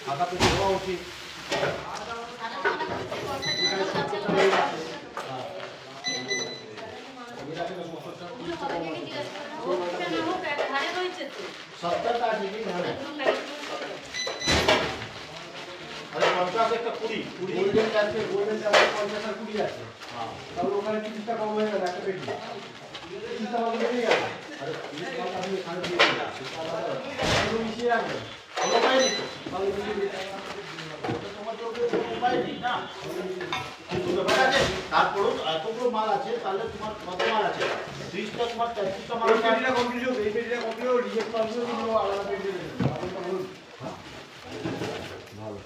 ফাঁকা পেটে হওয়া উচিত। সত্তরটা আছে কি না? আরে 50 একটা 20 গোল্ডেন আছে, গোল্ডেন আছে 50 আর 20 আছে। হ্যাঁ তাহলে ওখানে 30টা কম হয়ে গেল একটা পেটি। 30টা মাল বেরিয়ে গেল। আরে 30 মাল আপনি এখানে দিয়ে দিন। পুরো মিশিয়ে রাখবেন। কোনো উপায় নেই তো। তাহলে মিশিয়ে দিন। তোমার তো কোনো উপায় নেই না। তারপরেও এতগুলো মাল আছে, তাহলে তোমার কত মাল আছে? 30টা তোমার 33টা মাল। এই পেটিটা কমপ্লিট হবে, এই পেটিটা কমপ্লিট হবে, রিজেক্ট মালগুলো কিন্তু আলাদা পেটিতে দেবেন। আপনারা বলুন। ভালো।